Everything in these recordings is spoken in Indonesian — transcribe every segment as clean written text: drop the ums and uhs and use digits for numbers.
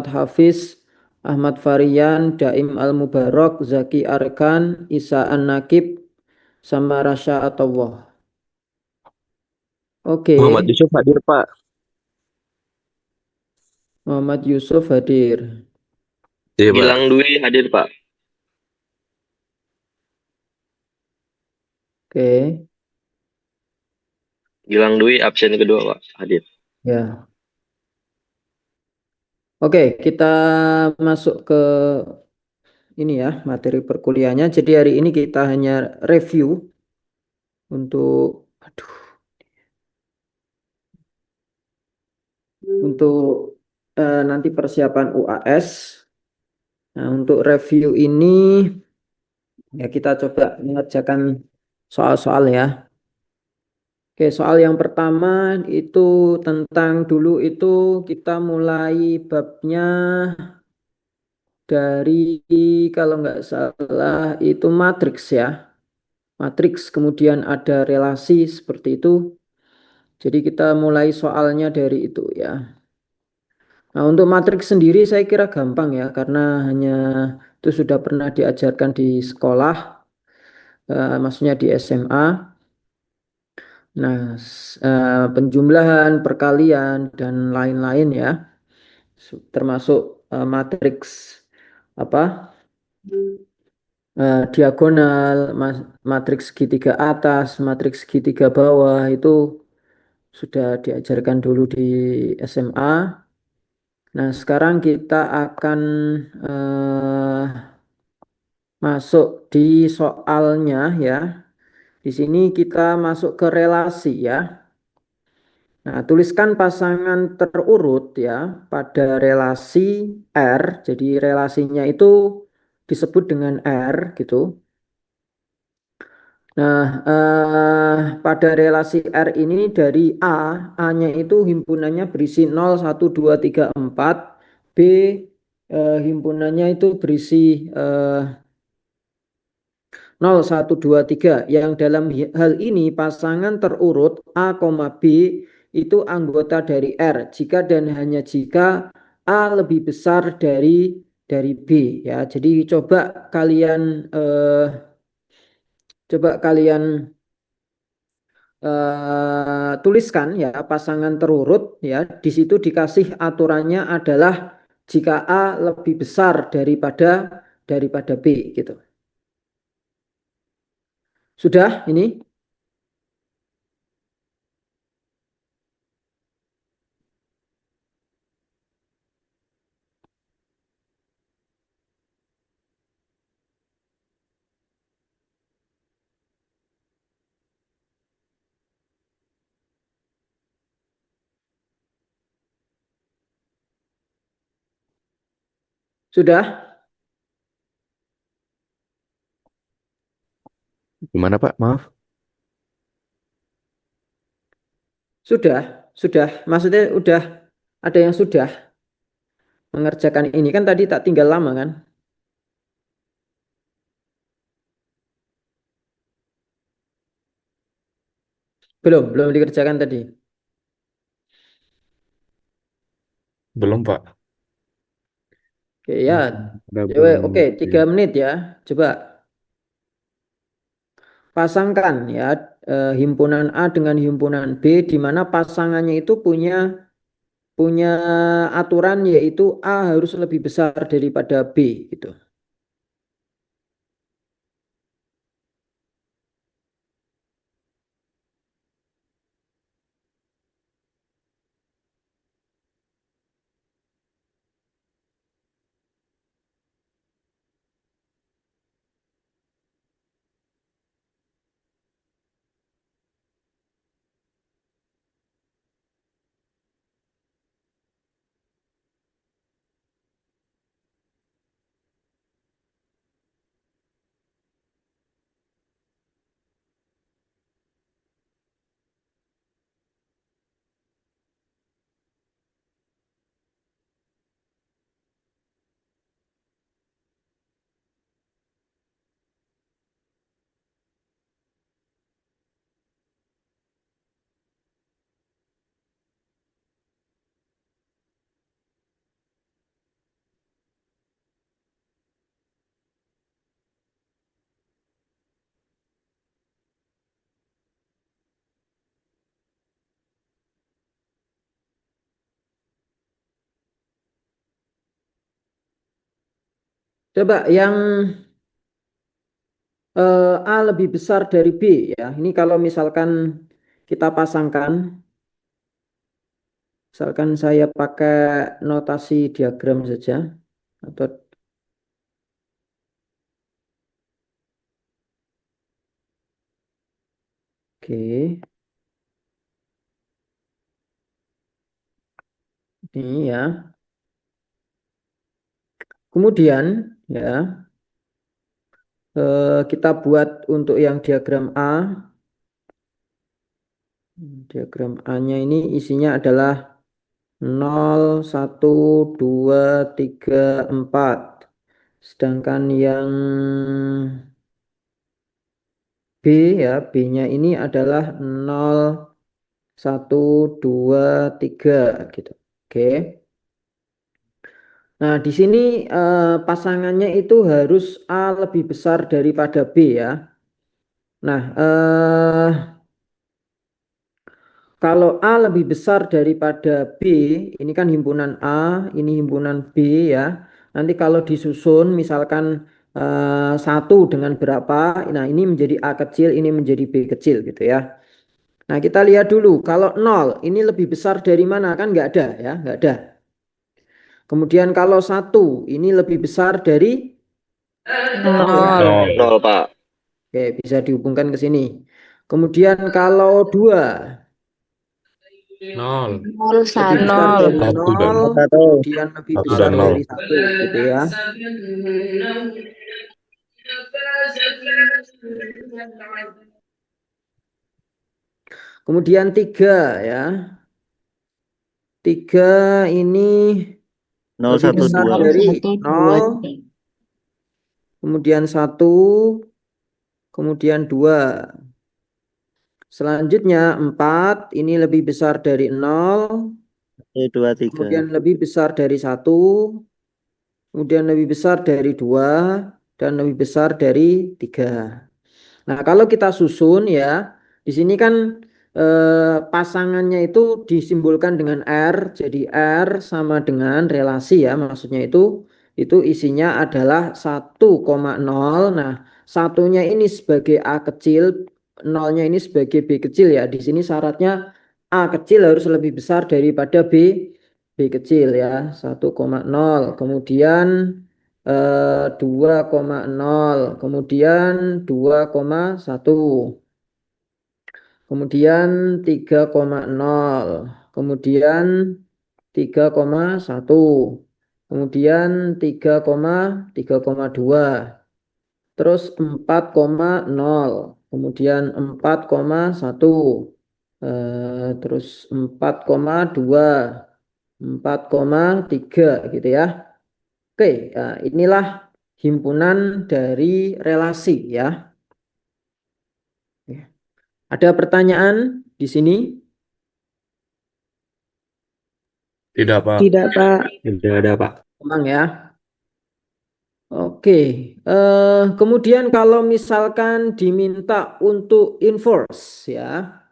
Hafiz, Ahmad Varian, Daim Al-Mubarak, Zaki Arkan, Isa An-Nakib, sama Rasya Atawah. Oke, Muhammad Yusuf hadir, Pak. Muhammad Yusuf hadir. Iya, Gilang Pak. Dwi hadir, Pak. Oke, Gilang Dwi absen kedua, Pak. Hadir. ya. Oke, kita masuk ke ini ya, materi perkuliahannya. Jadi hari ini kita hanya review untuk, untuk nanti persiapan UAS. Nah, untuk review ini ya kita coba mengerjakan soal-soal ya. Oke, soal yang pertama itu tentang dulu itu kita mulai babnya dari kalau nggak salah itu matriks ya. Matriks kemudian ada relasi seperti itu. Jadi kita mulai soalnya dari itu ya. Nah, untuk matriks sendiri saya kira gampang ya karena hanya itu sudah pernah diajarkan di sekolah, maksudnya di SMA. Nah, penjumlahan, perkalian, dan lain-lain ya, termasuk matriks apa diagonal, matriks segitiga atas, matriks segitiga bawah itu sudah diajarkan dulu di SMA. Nah, sekarang kita akan eh, masuk di soalnya ya. Di sini kita masuk ke relasi ya. Nah, tuliskan pasangan terurut ya pada relasi R. Jadi relasinya itu disebut dengan R gitu. Nah, pada relasi R ini dari A-nya itu himpunannya berisi 0, 1, 2, 3, 4. B, himpunannya itu berisi eh, 0, 1, 2, 3. Yang dalam hal ini pasangan terurut A, B itu anggota dari R. Jika dan hanya jika A lebih besar dari B ya. Jadi coba kalian tuliskan ya pasangan terurut ya. Di situ dikasih aturannya adalah jika A lebih besar daripada B gitu. Sudah ini? Sudah? Gimana, Pak? Maaf. Sudah, sudah. Maksudnya udah ada yang sudah mengerjakan ini kan tadi tak tinggal lama kan? Belum dikerjakan tadi. Belum, Pak. Oke ya, Udah cewek. belum Oke, ngerti. 3 menit ya. Coba pasangkan ya himpunan A dengan himpunan B di mana pasangannya itu punya punya aturan yaitu A harus lebih besar daripada B gitu. Coba yang A lebih besar dari B ya. Ini kalau misalkan kita pasangkan, misalkan saya pakai notasi diagram saja atau oke, ini ya. Kemudian ya kita buat untuk yang diagram A. Diagram A-nya ini isinya adalah 0, 1, 2, 3, 4. Sedangkan yang B ya, B-nya ini adalah 0, 1, 2, 3 gitu. Oke. Nah, di sini pasangannya itu harus A lebih besar daripada B ya. Nah, kalau A lebih besar daripada B, ini kan himpunan A, ini himpunan B ya. Nanti kalau disusun misalkan satu dengan berapa, nah ini menjadi A kecil, ini menjadi B kecil gitu ya. Nah kita lihat dulu, kalau 0 ini lebih besar dari mana? Kan nggak ada ya, nggak ada. Kemudian kalau satu ini lebih besar dari 0 ya. Nol. Nol, Pak. Oke, bisa dihubungkan ke sini. Kemudian kalau 2 Nol. Nol lebih satu. besar Nol. dari Satu dan 0, Satu. kemudian lebih satu besar dan nol. dari 1 gitu ya. Kemudian 3 ya. 3 ini Nol lebih satu besar dua. Nol dari satu dua 0, kemudian 1, kemudian 2. Selanjutnya 4 ini lebih besar dari 0, Dua tiga. kemudian lebih besar dari 1, kemudian lebih besar dari 2, dan lebih besar dari 3. Nah, kalau kita susun ya, di sini kan pasangannya itu disimbolkan dengan R. Jadi R sama dengan relasi ya, maksudnya itu isinya adalah 1,0. Nah, satunya ini sebagai A kecil, nolnya ini sebagai B kecil ya. Di sini syaratnya A kecil harus lebih besar daripada B kecil ya, 1,0. Kemudian 2,0, kemudian 2,1, kemudian 3,0, kemudian 3,1, kemudian 3,2, terus 4,0, kemudian 4,1, terus 4,2, 4,3 gitu ya. Oke, inilah himpunan dari relasi ya. Ada pertanyaan di sini? Tidak, Pak. Tidak, Pak. Tidak ada, Pak. Memang ya. Oke, kemudian kalau misalkan diminta untuk inverse ya,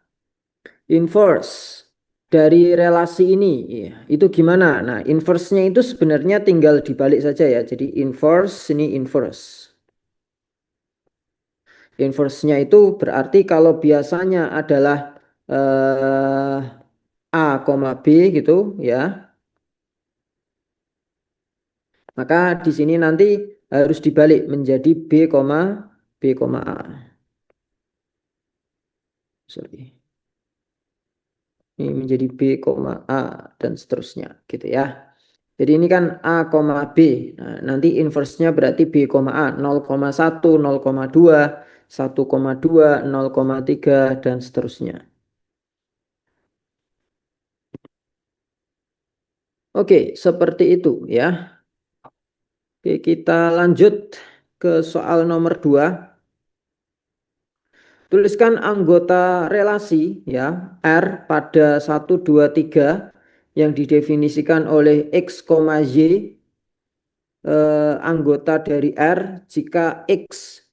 inverse dari relasi ini, ya, itu gimana? Nah, inverse-nya itu sebenarnya tinggal dibalik saja ya. Jadi inverse ini inverse. Inverse-nya itu berarti kalau biasanya adalah A, B gitu ya. Maka di sini nanti harus dibalik menjadi B, A. Sorry. Ini menjadi B, A dan seterusnya gitu ya. Jadi ini kan A, B. Nah, nanti inverse-nya berarti B, A 0,1, 0,2, 1,2, 0,3 dan seterusnya. Oke, seperti itu ya. Oke, kita lanjut ke soal nomor 2. Tuliskan anggota relasi ya R pada 1, 2, 3 yang didefinisikan oleh X, Y anggota dari R jika X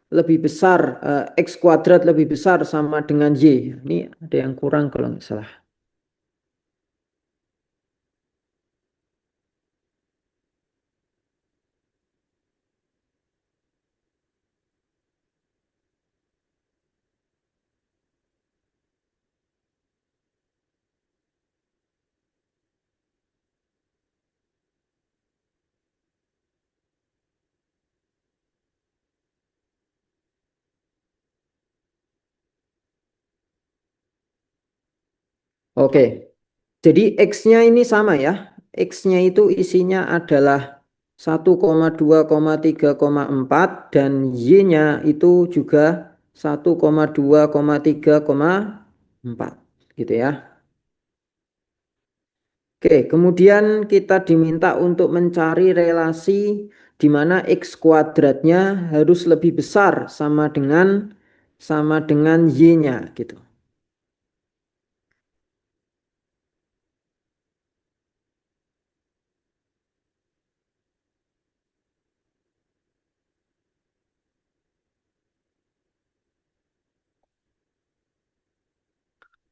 lebih besar, X kuadrat lebih besar sama dengan Y. Ini ada yang kurang kalau nggak salah. Oke. Jadi X-nya ini sama ya. X-nya itu isinya adalah 1,2,3,4 dan Y-nya itu juga 1,2,3,4 gitu ya. Oke, kemudian kita diminta untuk mencari relasi di mana X kuadratnya harus lebih besar sama dengan Y-nya gitu.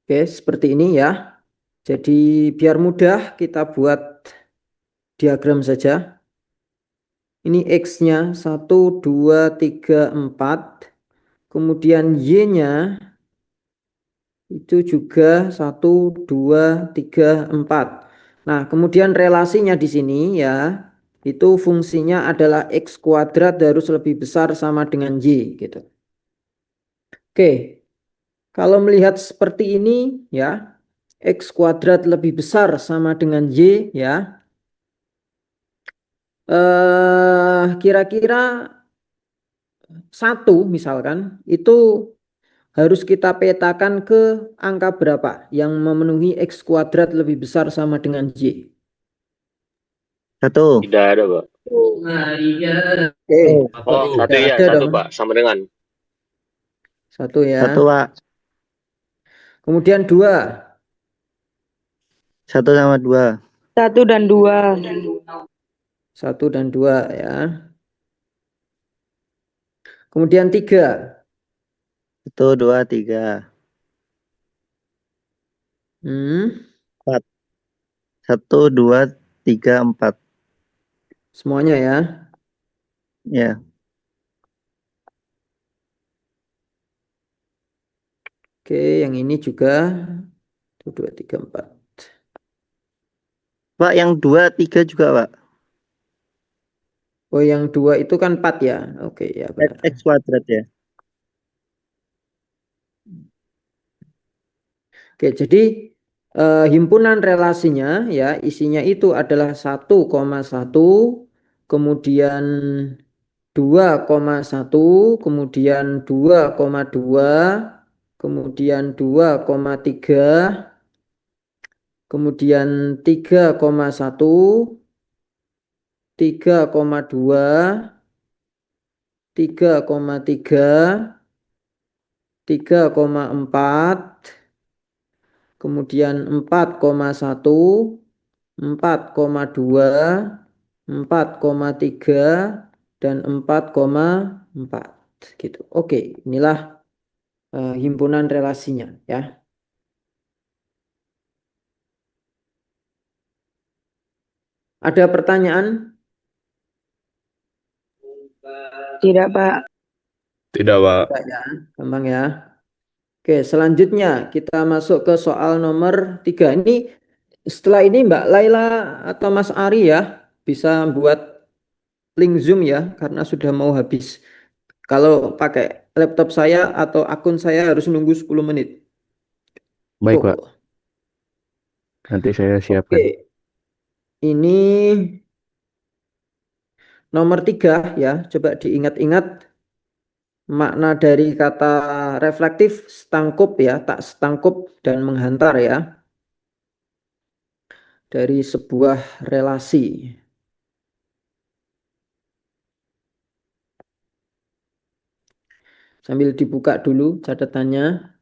Oke, seperti ini ya. Jadi biar mudah kita buat diagram saja. Ini X-nya 1, 2, 3, 4. Kemudian Y-nya itu juga 1, 2, 3, 4. Nah, kemudian relasinya di sini ya, itu fungsinya adalah X kuadrat harus lebih besar sama dengan Y gitu. Oke, kalau melihat seperti ini ya, X kuadrat lebih besar sama dengan Y ya. Kira-kira 1 misalkan itu harus kita petakan ke angka berapa yang memenuhi X kuadrat lebih besar sama dengan Y. 1. Tidak ada, Pak. Oke, Oh, Satu. satu tidak ya, ada satu, dong. Pak. Sama dengan. 1 ya. 1, Pak. Kemudian 2. 1 sama 2. 1 dan 2. 1 dan 2 ya. Kemudian 3. 1, 2, 3. 4. 1, 2, 3, 4. Semuanya ya. Ya. Oke, yang ini juga 1, 2, 3, 4. Pak, yang 2, 3 juga, Pak. Oh, yang 2 itu kan 4 ya. Oke, ya benar. X kuadrat ya. Oke, jadi himpunan relasinya ya isinya itu adalah 1,1, kemudian 2,1, kemudian 2,2, kemudian 2,3, kemudian 3,1, 3,2, 3,3, 3,4, kemudian 4,1, 4,2, 4,3, dan 4,4 gitu. Oke, inilah himpunan relasinya ya. Ada pertanyaan? Tidak, Pak. Tidak, Pak. Tidak ya, gampang ya. Oke, selanjutnya kita masuk ke soal nomor 3. Ini setelah ini Mbak Laila atau Mas Ari ya bisa buat link Zoom ya karena sudah mau habis. Kalau pakai laptop saya atau akun saya harus nunggu 10 menit. Baik, Pak. Oh, Nanti saya siapkan. oke. Ini nomor 3 ya. Coba diingat-ingat makna dari kata reflektif, setangkup ya, tak setangkup dan menghantar ya. Dari sebuah relasi. Sambil dibuka dulu catatannya.